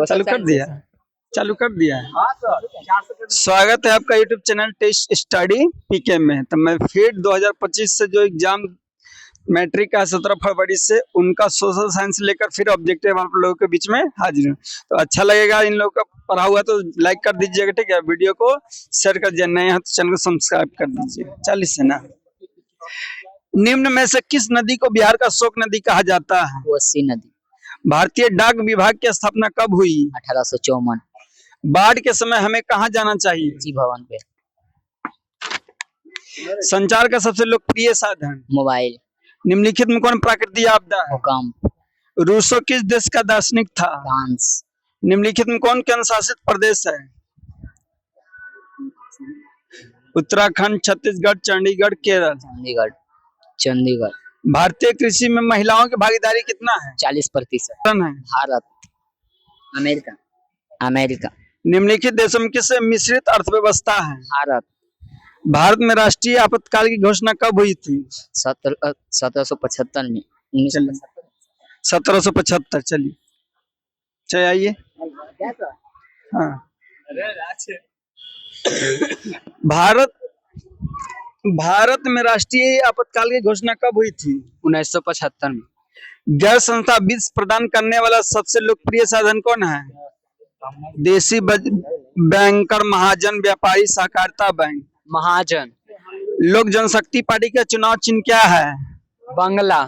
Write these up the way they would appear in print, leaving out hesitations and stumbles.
चालू कर दिया चालू कर दिया है। स्वागत है आपका यूट्यूब चैनल टेस्ट स्टडी पीके में। तो मैं फिर 2025 से जो एग्जाम मैट्रिक का 17 फरवरी से उनका सोशल साइंस लेकर फिर ऑब्जेक्टिव आप लोगों के बीच में हाजिर हूँ। तो अच्छा लगेगा इन लोगों का पढ़ा हुआ तो लाइक कर दीजिएगा, ठीक है। वीडियो को शेयर कर दीजिए, नए हैं तो चैनल को सब्सक्राइब कर दीजिए। 40 है ना। निम्न में से किस नदी को बिहार का शोक नदी कहा जाता है? कोसी नदी। भारतीय डाक विभाग की स्थापना कब हुई? 1854। बाढ़ के समय हमें कहाँ जाना चाहिए? जी भवन पे। संचार का सबसे लोकप्रिय साधन? मोबाइल। निम्नलिखित में कौन प्राकृतिक आपदा है? भूकंप। रूसो किस देश का दार्शनिक था? फ्रांस। निम्नलिखित में कौन केंद्र शासित प्रदेश है? उत्तराखंड, छत्तीसगढ़, चंडीगढ़, केरल। चंडीगढ़। भारतीय कृषि में महिलाओं की भागीदारी कितना है? 40%। है भारत। अमेरिका। निम्नलिखित देशों में किस मिश्रित अर्थव्यवस्था है? भारत। भारत में राष्ट्रीय आपातकाल की घोषणा कब हुई थी? 1775 में। 1775। चलिए आइए। हाँ। भारत में राष्ट्रीय आपातकाल की घोषणा कब हुई थी? 1975 में। गैर संस्था वित्त प्रदान करने वाला सबसे लोकप्रिय साधन कौन है? देशी बैंकर, महाजन, व्यापारी, सहकारिता बैंक। महाजन। लोक जनशक्ति पार्टी का चुनाव चिन्ह क्या है? बंगला।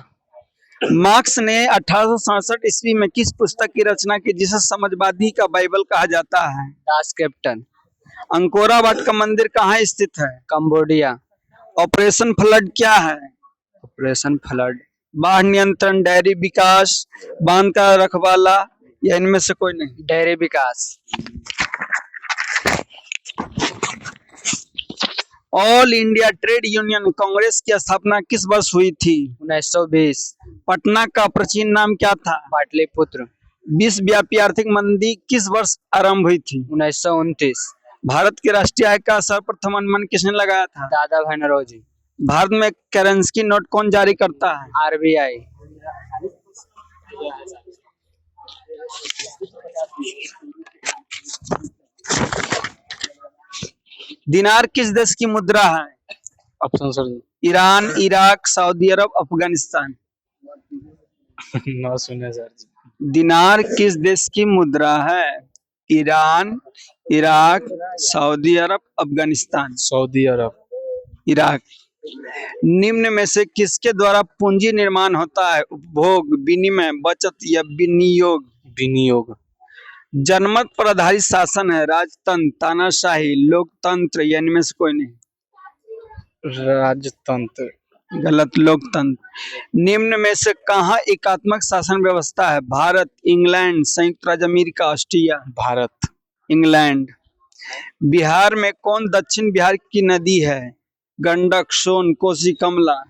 मार्क्स ने 1867 ईस्वी में किस पुस्तक की रचना की जिसे समाजवादी का बाइबल कहा जाता है? दास कैप्टन। अंकोरा वाट का मंदिर कहाँ स्थित है? कंबोडिया। ऑपरेशन फ्लड क्या है? Operation flood. बाढ़ नियंत्रण, डेयरी विकास, बांध का रखवाला, या इनमें से कोई नहीं? डेयरी विकास। All India Trade Union Congress की स्थापना किस वर्ष हुई थी? 1920। पटना का प्राचीन नाम क्या था? पाटलिपुत्र। विश्वव्यापी आर्थिक मंदी किस वर्ष आरंभ हुई थी? 1929। भारत के राष्ट्रीय आय का सर्वप्रथम अनुमान किसने लगाया था? दादा भाई नौरोजी। भारत में करेंसी नोट कौन जारी करता है? आरबीआई। दिनार किस देश की मुद्रा है? Option sir. Iran, Iraq, Saudi Arab, Afghanistan. ना सुने सर जी। दिनार किस देश की मुद्रा है? Iran, Iraq, Saudi Arab, Afghanistan. Saudi अरब। इराक। निम्न में से किसके द्वारा पूंजी निर्माण होता है? उपभोग, विनिमय, बचत या विनियोग? विनियोग। जनमत पर आधारित शासन है? राजतंत्र, तानाशाही, लोकतंत्र, या इनमें से कोई नहीं? राजतंत्र। गलत, लोकतंत्र। निम्न में से कहाँ एकात्मक शासन व्यवस्था है? भारत, इंग्लैंड, संयुक्त राज्य America, Austria. Bharat. England. Bihar में कौन दक्षिण बिहार की नदी है? गंडक, सोन, कोसी, कमला।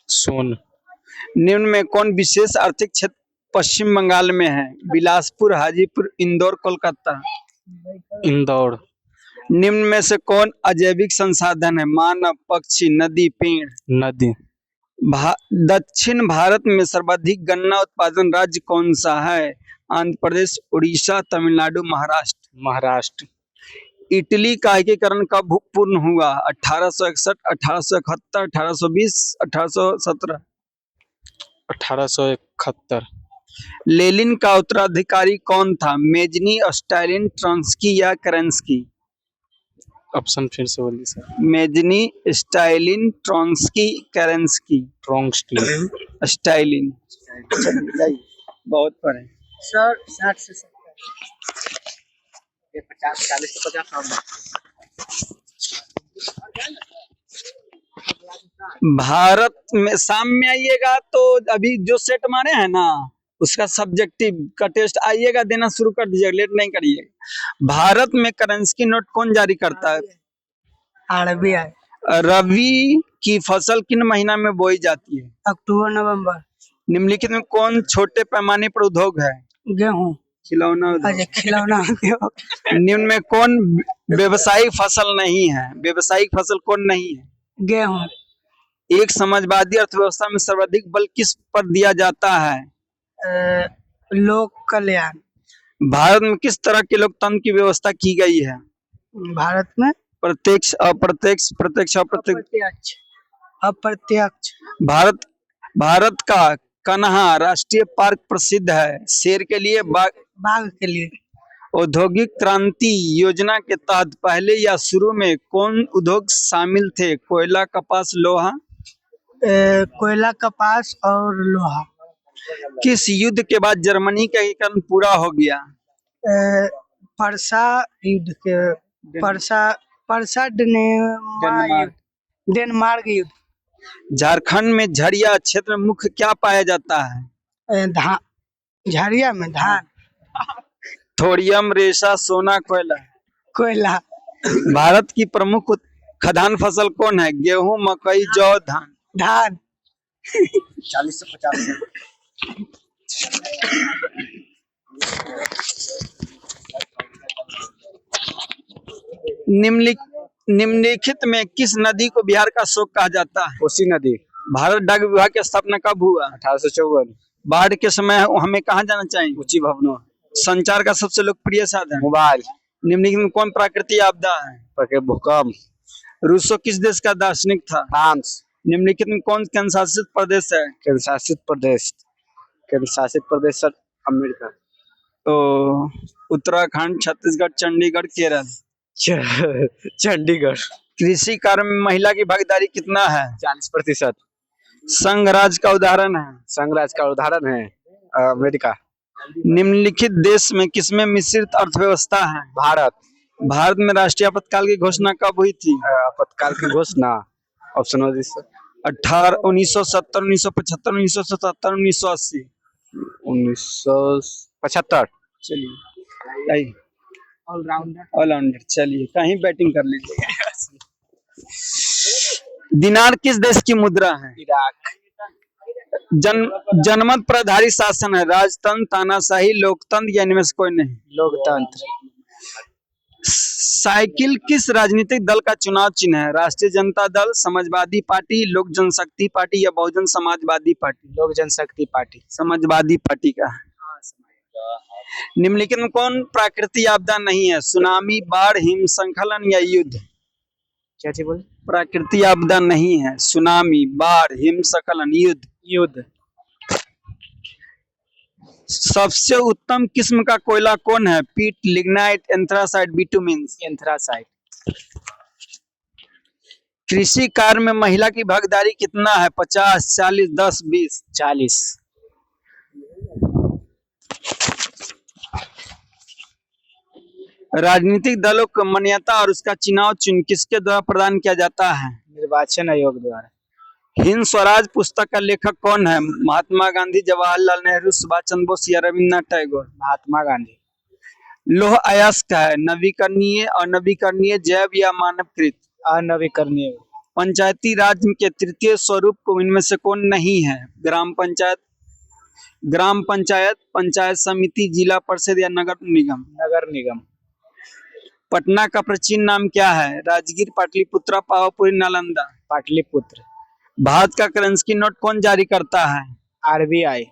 सोन। निम्न में कौन विशेष आर्थिक क्षेत्र पश्चिम बंगाल में है? बिलासपुर, हाजीपुर, इंदौर, कोलकाता। इंदौर। निम्न में से कौन अजैविक संसाधन है? मानव, पक्षी, नदी, पेड़। नदी। दक्षिण भारत में सर्वाधिक गन्ना उत्पादन राज्य कौन सा है? आंध्र प्रदेश, उड़ीसा, तमिलनाडु, महाराष्ट्र। महाराष्ट्र। इटली का एकीकरण कब पूर्ण हुआ? 1861, 1871, 1820, 1817। 1871। लेनिन का उत्तराधिकारी कौन था? मेजनी, स्टालिन, ट्रोत्स्की या केरेंस्की? ऑप्शन फिर से बोलिए sir. Mazzini, Stalin, Trotsky, Kerensky. Trotsky. Stalin. बहुत पढ़े सर। 60 से 70। 50, 40 से 50। भारत में शाम में आइएगा तो अभी जो सेट मारे हैं ना उसका सब्जेक्टिव का टेस्ट आइएगा देना शुरू कर दीजिएगा, लेट नहीं करिएगा। भारत में करेंसी नोट कौन जारी करता है? आरबीआई। रबी की फसल किन महीना में बोई जाती है? अक्टूबर, नवंबर। निम्नलिखित में कौन छोटे पैमाने पर उद्योग है? गेहूं। खिलौना। खिलौना। निम्न में कौन व्यवसायिक फसल नहीं है? व्यवसायिक फसल कौन नहीं है? गेहूं। एक समाजवादी अर्थव्यवस्था में सर्वाधिक बल किस पर दिया जाता है? लोक कल्याण। भारत में किस तरह के लोकतंत्र की व्यवस्था की गई है? भारत में प्रत्यक्ष, अप्रत्यक्ष, प्रत्यक्ष, अप्रत्यक्ष। अप्रत्यक्ष। अप्रत्यक्ष। भारत भारत का कन्हा राष्ट्रीय पार्क प्रसिद्ध है। शेर के लिए, बाघ। बाघ के लिए। औद्योगिक क्रांति योजना के तहत पहले या शुरू में कौन उद्योग शामिल थे? कोयला, कपास, लोहा। कोयला, कपास और लोहा। किस युद्ध के बाद जर्मनी का एकीकरण पूरा हो गया? परसा युद्ध के परसा डेनमार्क युद्ध। झारखंड में झरिया क्षेत्र में मुख्य क्या पाया जाता है? धान। झरिया में धान। थोरियम, रेशा, सोना, कोयला। कोयला। भारत की प्रमुख खदान फसल कौन है? गेहूं, मकई, जौ, धान। धान। 40 से 50। निम्नलिखित में किस नदी को बिहार का शोक कहा जाता है? कोसी नदी। भारत डाक विभाग की स्थापना कब हुआ? 1854। बाढ़ के समय हमें कहाँ जाना चाहिए? ऊंची भवनों। संचार का सबसे लोकप्रिय साधन? मोबाइल। निम्नलिखित में कौन प्राकृतिक आपदा है? भूकंप। रूसो किस देश का दार्शनिक था? फ्रांस। निम्नलिखित में कौन केंद्र शासित प्रदेश है? केंद्र शासित प्रदेश सर अमेरिका। तो उत्तराखंड, छत्तीसगढ़, चंडीगढ़, केरल। चंडीगढ़। कृषि कार्य में महिला की भागीदारी कितना है? 40%। संघ राज्य का उदाहरण है? संघ राज्य का उदाहरण है अमेरिका। निम्नलिखित देश में किसमें मिश्रित अर्थव्यवस्था है? भारत। भारत में राष्ट्रीय आपातकाल की घोषणा कब हुई थी? आपातकाल की घोषणा ऑप्शन 18 1970 1975 1977 1980। 1975। चलिए ऑलराउंडर। ऑलराउंडर। चलिए कहीं बैटिंग कर लीजिए। दिनार किस देश की मुद्रा है? इराक। जनमत पर आधारित शासन है? राजतंत्र, तानाशाही, लोकतंत्र या इनमें से कोई नहीं? लोकतंत्र। साइकिल किस राजनीतिक दल का चुनाव चिन्ह है? राष्ट्रीय जनता दल, समाजवादी पार्टी, लोक जनशक्ति पार्टी या बहुजन समाजवादी पार्टी? लोक जनशक्ति पार्टी। समाजवादी पार्टी का है। निम्नलिखित में कौन प्राकृतिक आपदा नहीं है? सुनामी, बाढ़, हिमस्खलन या युद्ध? क्या चीज बोले? प्राकृतिक आपदा नहीं है। सुनामी, बाढ़, हिमस्खलन, युद्ध। युद्ध। सबसे उत्तम किस्म का कोयला कौन है? पीट, लिग्नाइट, एंथ्रासाइट, बिटुमिन? एंथ्रासाइट। कृषि कार्य में महिला की भागीदारी कितना है? 50, 40, 10, 20? 40। राजनीतिक दलों को मान्यता और उसका चुनाव चिन्ह किसके द्वारा प्रदान किया जाता है? निर्वाचन आयोग द्वारा। हिंद स्वराज पुस्तक का लेखक कौन है? महात्मा गांधी, जवाहरलाल नेहरू, सुभाष चंद्र बोस या रविन्द्रनाथ टैगोर? महात्मा गांधी। लौह अयस्क है? नवीकरणीय, अनवीकरणीय, जैव या मानवकृत? अनवीकरणीय। पंचायती राज के तृतीय स्वरूप को इनमें से कौन नहीं है? ग्राम पंचायत, पंचायत समिति, जिला परिषद या नगर निगम? नगर निगम। पटना का प्राचीन नाम क्या है? राजगीर, पाटलिपुत्रा, पावापुरी, नालंदा? पाटलिपुत्र। भारत का करेंसी नोट कौन जारी करता है? आरबीआई।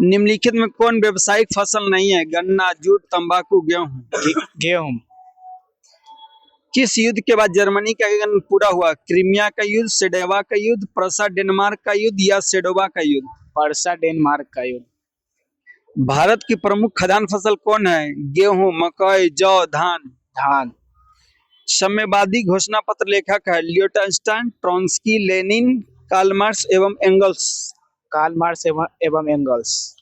निम्नलिखित में कौन व्यावसायिक फसल नहीं है? गन्ना, जूट, तंबाकू, गेहूं? गेहूं। किस युद्ध के बाद जर्मनी का एकीकरण पूरा हुआ? क्रीमिया का युद्ध, सेडोवा का युद्ध, प्रसा डेनमार्क का युद्ध या सेडोवा का युद्ध? परसा डेनमार्क का युद्ध। भारत की प्रमुख खदान फसल कौन है? गेहूं, मकई, जौ, धान? धान। साम्यवादी घोषणा पत्र लेखक है? लियोटनस्टाइन, ट्रॉन्स्की, लेनिन, कार्ल मार्क्स एवं एंगल्स? कार्ल मार्क्स एवं एंगल्स।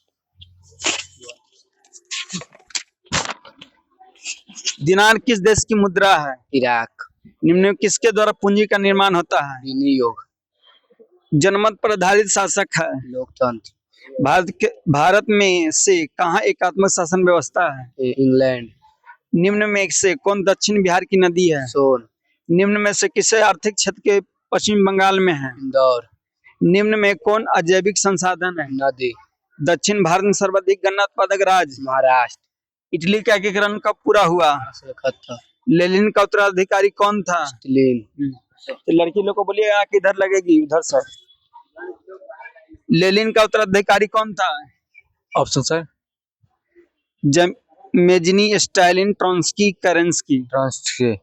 दिनार किस देश की मुद्रा है? इराक। निम्न में किसके द्वारा पूंजी का निर्माण होता है? विनियोग। जनमत पर आधारित शासक है? लोकतंत्र। भारत में से कहाँ एकात्मक शासन व्यवस्था है? इंग्लैंड। निम्न में से कौन दक्षिण बिहार की नदी है? सोन। निम्न में से किसे आर्थिक क्षेत्र के पश्चिम बंगाल में है? इंदौर। निम्न में कौन अजैविक संसाधन है? नदी। दक्षिण भारत में सर्वाधिक गन्ना उत्पादक राज्य? महाराष्ट्र। इटली का एकीकरण कब पूरा हुआ? 1871। लेनिन का उत्तराधिकारी कौन था? स्टालिन। तो लड़की लोग को बोलिए आके इधर लगेगी, उधर से। लेनिन का उत्तराधिकारी कौन था? Option sir Mazzini, Stalin, Trotsky, Kerensky. Trotsky.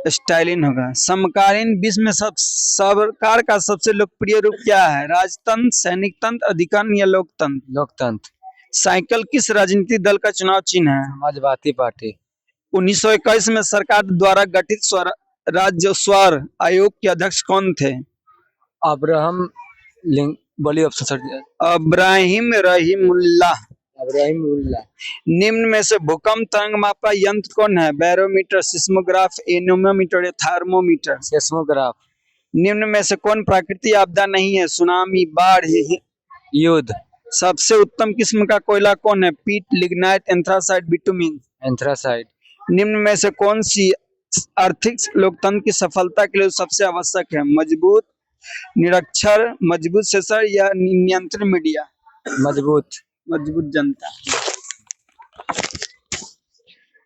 Stalin होगा। समकालीन विश्व में सरकार का सबसे लोकप्रिय रूप क्या है? राजतंत्र, सैनिक तंत्र, अधिकार या लोकतंत्र? लोकतंत्र। साइकिल किस राजनीतिक दल का चुनाव चिन्ह है? समाजवादी पार्टी। 1921 में सरकार द्वारा गठित राज्य स्वर आयोग के अध्यक्ष कौन थे? अब्राहम लिंक बोलिए ऑप्शन सर। अब्राहिम रहीमुल्लाह। अब्राहिमुल्लाह। निम्न में से भूकंप तरंग मापा यंत्र कौन है? बैरोमीटर, सिस्मोग्राफ, एनीमोमीटर या थर्मोमीटर? सेस्मोग्राफ। निम्न में से कौन प्राकृतिक आपदा नहीं है? सुनामी, बाढ़, युद्ध। सबसे उत्तम किस्म का कोयला कौन है? पीट, लिग्नाइट, एंथ्रासाइट, बिटुमिन? एंथ्रासाइट। निम्न में से कौन सी आर्थिक लोकतंत्र की सफलता के लिए सबसे आवश्यक है? मजबूत निरक्षर, मजबूत सेंसर या नियंत्रण मीडिया? मजबूत जनता।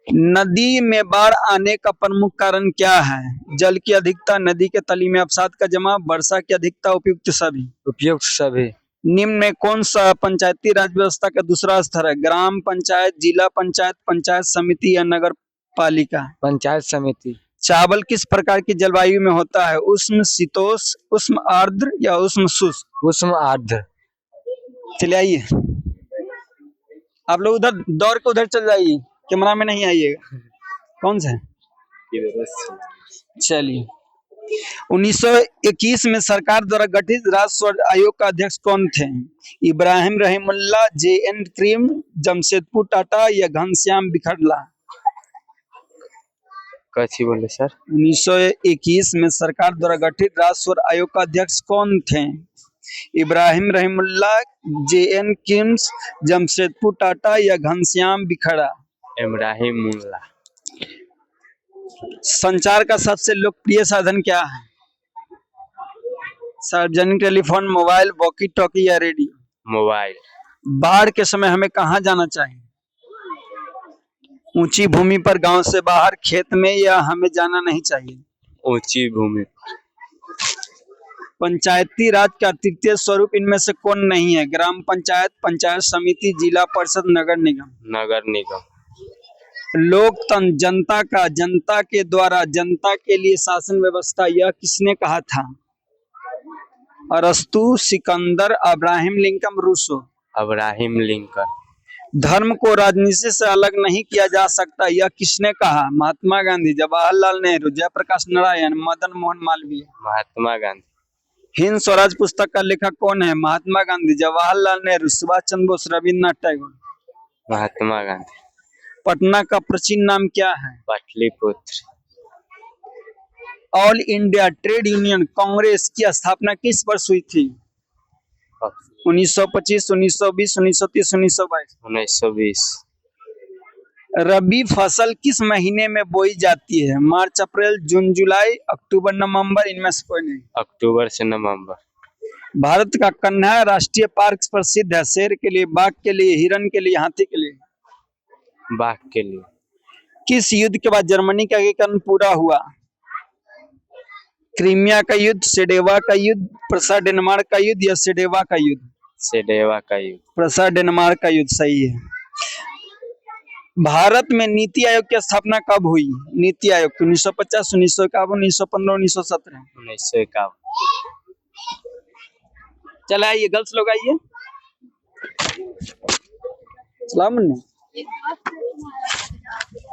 नदी में बाढ़ आने का प्रमुख कारण क्या है? जल की अधिकता, नदी के तली में अवसाद का जमा, वर्षा की अधिकता, उपयुक्त सभी? निम्न में कौन सा पंचायती राज व्यवस्था का दूसरा स्तर है? ग्राम पंचायत, जिला पंचायत, पंचायत समिति या नगर पालिका? पंचायत समिति। चावल किस प्रकार की जलवायु में होता है? उष्ण शीतोष्ण, उष्ण आर्द्र या उष्ण शुष्क? उष्ण आर्द्र। चलिए आइए, आप लोग उधर दौड़ के उधर चल जाइए, कैमरा में नहीं आइएगा। कौन सा है? चलिए, 1921 में सरकार द्वारा गठित राज्य स्वर आयोग का अध्यक्ष कौन थे? इब्राहिम रहीमुल्लाह, JN क्रीम, जमशेदपुर टाटा या घनश्याम बिखरला? कैसी बोले सर? 1921 में सरकार द्वारा गठित राज्य स्वर आयोग का अध्यक्ष कौन थे? इब्राहिम रहीमुल्लाह, JN किम्स, जमशेदपुर टाटा या घनश्याम बिखरा? इब्राहिमुल्लाह। संचार का सबसे लोकप्रिय साधन क्या है? सार्वजनिक टेलीफोन, मोबाइल, वॉकी टॉकी या रेडियो? मोबाइल। बाढ़ के समय हमें कहाँ जाना चाहिए? ऊंची भूमि पर, गांव से बाहर, खेत में या हमें जाना नहीं चाहिए? ऊंची भूमि। पंचायती राज का तृतीय स्वरूप इनमें से कौन नहीं है? ग्राम पंचायत, पंचायत समिति, जिला परिषद, नगर निगम? नगर निगम। लोकतंत्र जनता का, जनता के द्वारा, जनता के लिए शासन व्यवस्था, यह किसने कहा था? अरस्तु, सिकंदर, Abraham Lincoln, Rousseau? Abraham Lincoln. धर्म को राजनीति से अलग नहीं किया जा सकता, यह किसने कहा? महात्मा गांधी, जवाहरलाल नेहरू, जयप्रकाश नारायण, मदन मोहन मालवीय? महात्मा गांधी। हिंद स्वराज पुस्तक का लेखक कौन है? महात्मा गांधी, जवाहरलाल नेहरू, सुभाष चंद्र बोस, रविन्द्रनाथ टैगोर? महात्मा गांधी। पटना का प्राचीन नाम क्या है? Pataliputra. All India Trade Union Congress की स्थापना किस वर्ष हुई थी? 1925, 1920, 1930, 1922? 1920। रबी फसल किस महीने में बोई जाती है? मार्च, अप्रैल, जून, जुलाई, अक्टूबर, नवंबर, इनमें से कोई नहीं? अक्टूबर से नवंबर। भारत का कन्हा राष्ट्रीय पार्क प्रसिद्ध है? शेर के लिए, बाघ के लिए, हिरन के लिए, हाथी के लिए? बाघ के लिए। किस युद्ध के बाद जर्मनी का एकीकरण पूरा हुआ? क्रीमिया का युद्ध, सेडेवा का युद्ध, प्रसा डेनमार्क का युद्ध या सेडेवा का युद्ध? सेडेवा का युद्ध। प्रसा डेनमार्क का युद्ध सही है। भारत में नीति आयोग की स्थापना कब हुई? नीति आयोग 1950, 1951, 1915, 1917? 1951। चला आइए, गर्ल्स लोग आइए। सलाम।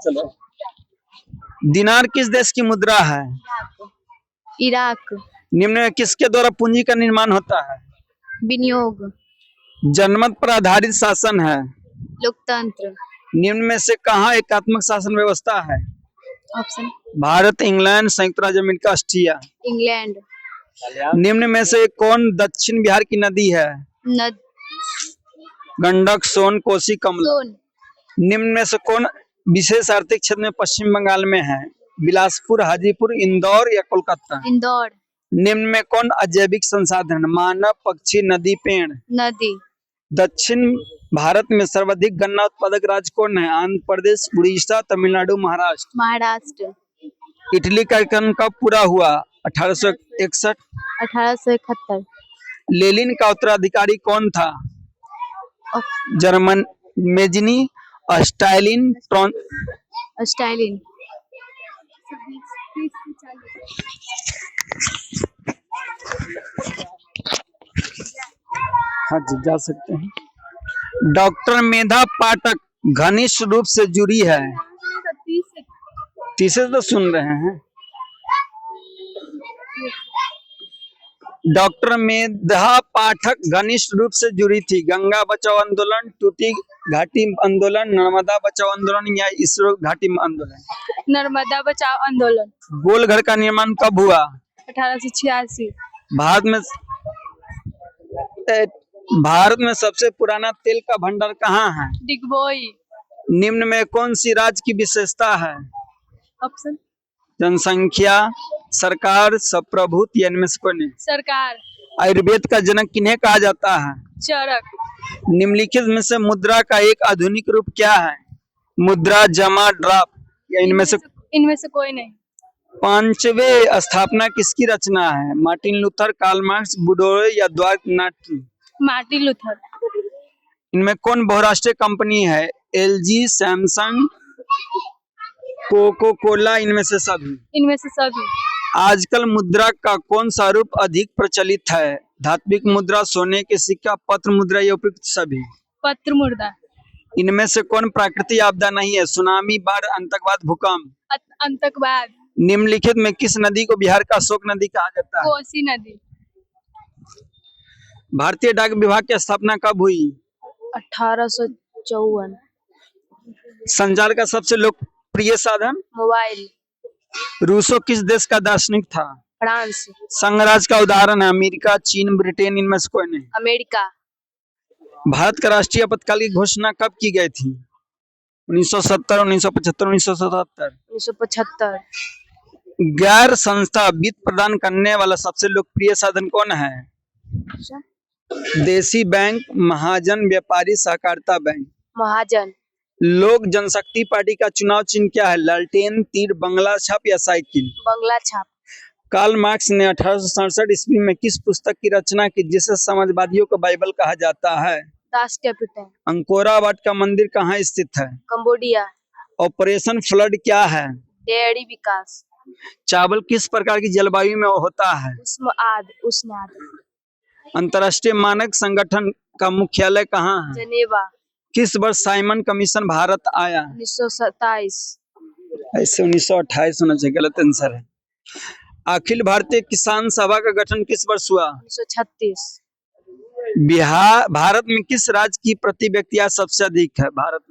चलो, दिनार किस देश की मुद्रा है? इराक। निम्न में किसके द्वारा पूंजी का निर्माण होता है? विनियोग। जनमत पर आधारित शासन है? लोकतंत्र। निम्न में से कहाँ एकात्मक शासन व्यवस्था है? ऑप्शन। भारत, इंग्लैंड, संयुक्त राज्य अमेरिका, ऑस्ट्रिया? इंग्लैंड। निम्न में से कौन दक्षिण बिहार की नदी है? नद। गंडक, सोन, कोसी, कमला? सोन। निम्न में से कौन विशेष आर्थिक क्षेत्र में पश्चिम बंगाल में है? बिलासपुर, हाजीपुर, इंदौर या कोलकाता? इंदौर। निम्न में कौन अजैविक संसाधन? मानव, पक्षी, नदी, पेड़? नदी। दक्षिण भारत में सर्वाधिक गन्ना उत्पादक राज्य कौन है? आंध्र प्रदेश, उड़ीसा, तमिलनाडु, महाराष्ट्र? महाराष्ट्र। इटली का एकीकरण कब पूरा हुआ? 1861? 1871। लेनिन का उत्तराधिकारी कौन था? German Mazzini, Stalin Stalin. हाँ जी जा सकते हैं। डॉक्टर मेधा पाठक घनिष्ठ रूप से जुड़ी है। तीसरे तो सुन रहे हैं। डॉक्टर मेधा पाठक घनिष्ठ रूप से जुड़ी थी। गंगा बचाओ आंदोलन, टूटी घाटी आंदोलन, नर्मदा बचाओ आंदोलन या इसरो घाटी आंदोलन। नर्मदा बचाओ आंदोलन। गोलघर का निर्माण कब हुआ? 1886। भारत में सबसे पुराना तेल का भंडार कहाँ है? डिगबोई। निम्न में कौन सी राज्य की विशेषता है? ऑप्शन। जनसंख्या, सरकार, संप्रभुत्व या इनमें से कोई नहीं? सरकार। आयुर्वेद का जनक किन्हें कहा जाता है? चरक। निम्नलिखित में से मुद्रा का एक आधुनिक रूप क्या है? मुद्रा, जमा, ड्राफ्ट या इनमें से कोई नहीं। पांचवे स्थापना किसकी रचना है? मार्टिन लूथर, कार्ल मार्क्स, बुडोए या द्वार्क नाट? Martin Luther. इनमें कौन बहुराष्ट्रीय कंपनी है? एलजी, सैमसंग, कोको कोला, इनमें से सभी? आजकल मुद्रा का कौन सा रूप अधिक प्रचलित है? धात्विक मुद्रा, सोने के सिक्का, पत्र मुद्रा या उपयुक्त सभी? पत्र मुद्रा। इनमें से कौन प्राकृतिक आपदा नहीं है? सुनामी, बाढ़, आतंकवाद, भूकंप? आतंकवाद। निम्नलिखित में किस नदी को बिहार का अशोक नदी कहा जाता है? कोसी नदी। भारतीय डाक विभाग की स्थापना कब हुई? 1854। संचार का सबसे लोकप्रिय साधन? मोबाइल। रूसो किस देश का दार्शनिक था? फ्रांस। संघराज्य का उदाहरण है? अमेरिका, चीन, ब्रिटेन, इनमें से कोई नहीं? अमेरिका। भारत का राष्ट्रीय आपातकाल की घोषणा कब की गई थी? 1970, 1975, 1977? 1975। गैर संस्था वित्त प्रदान करने वाला सबसे लोकप्रिय साधन कौन है? देसी बैंक, महाजन, व्यापारी, सहकारिता बैंक? महाजन। लोक जनशक्ति पार्टी का चुनाव चिन्ह क्या है? लालटेन, तीर, बंगला छाप या साइकिल? बंगला छाप। कार्ल मार्क्स ने 1867 ईस्वी में किस पुस्तक की रचना की जिसे समाजवादियों का बाइबल कहा जाता है? Das Kapital. अंकोरा वाट का मंदिर कहाँ स्थित है? कंबोडिया। ऑपरेशन फ्लड क्या है? डेयरी विकास। चावल किस प्रकार की जलवायु में होता है? उष्ण आर्द्र। अंतर्राष्ट्रीय मानक संगठन का मुख्यालय कहाँ है? जनेवा। किस वर्ष साइमन कमीशन भारत आया? 1927। ऐसे 1928 होना चाहिए, गलत आंसर है। अखिल भारतीय किसान सभा का गठन किस वर्ष हुआ? 1936। भारत में किस राज्य की प्रति व्यक्ति आय सबसे अधिक है? भारत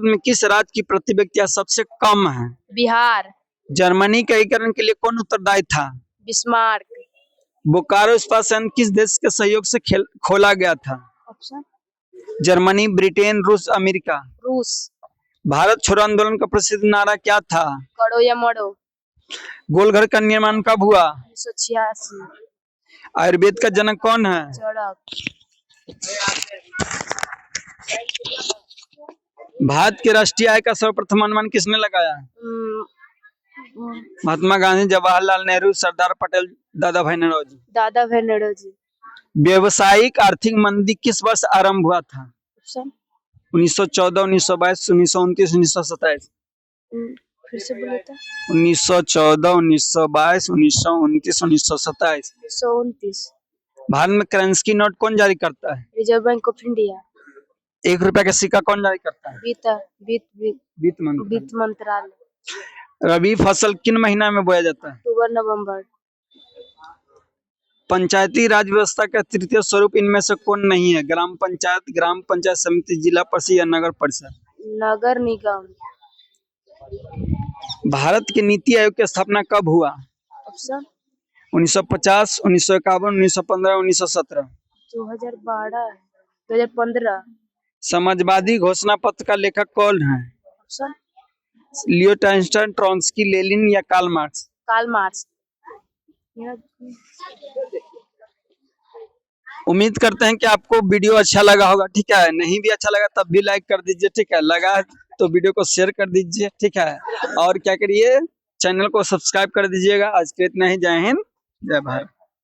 में किस राज्य की प्रति व्यक्ति आय सबसे कम है? बिहार। जर्मनी के एकीकरण के लिए कौन उत्तरदायी था? बिस्मार्क। बोकारो इस्पात संयंत्र किस देश के सहयोग से खोला गया था? ऑप्शन। जर्मनी, ब्रिटेन, रूस, अमेरिका? रूस। भारत छोड़ो आंदोलन का प्रसिद्ध नारा क्या था? करो या मरो। गोलघर का निर्माण कब हुआ? 1986। आयुर्वेद का जनक कौन है? चरक। भारत के राष्ट्रीय आय का सर्वप्रथम अनुमान किसने लगाया? महात्मा गांधी, जवाहरलाल नेहरू, सरदार पटेल, दादा भाई नौरोजी? व्यावसायिक आर्थिक मंदी किस वर्ष आरंभ हुआ था? 1914, 1922, 1929, 1927? फिर से बोलो तो। 1914, 1922, 1929, 1927? 1929। भारत में करेंसी की नोट कौन जारी करता है? Reserve bank of India. 1 रुपया का सिक्का कौन जारी करता है? वित्त मंत्रालय। रबी फसल किन महीना में बोया जाता है? अक्टूबर, नवंबर। पंचायती राज व्यवस्था का तृतीय स्वरूप इनमें से कौन नहीं है? ग्राम पंचायत समिति, जिला परिषद या नगर परिषद? नगर निगम। भारत के नीति आयोग की स्थापना कब हुआ? ऑप्शन। 1950, 1951, 1915, 1917? 2012, 2015। समाजवादी घोषणा पत्र का लेखक कौन है? Option. Leo Tolstoy, Trotsky, Lenin या कार्ल मार्क्स? Karl Marx. उम्मीद करते हैं कि आपको वीडियो अच्छा लगा होगा, ठीक है। नहीं भी अच्छा लगा तब भी लाइक कर दीजिए, ठीक है। लगा तो वीडियो को शेयर कर दीजिए, ठीक है। और क्या करिए, चैनल को सब्सक्राइब कर दीजिएगा। आज के इतना ही। जय हिंद, जय भारत।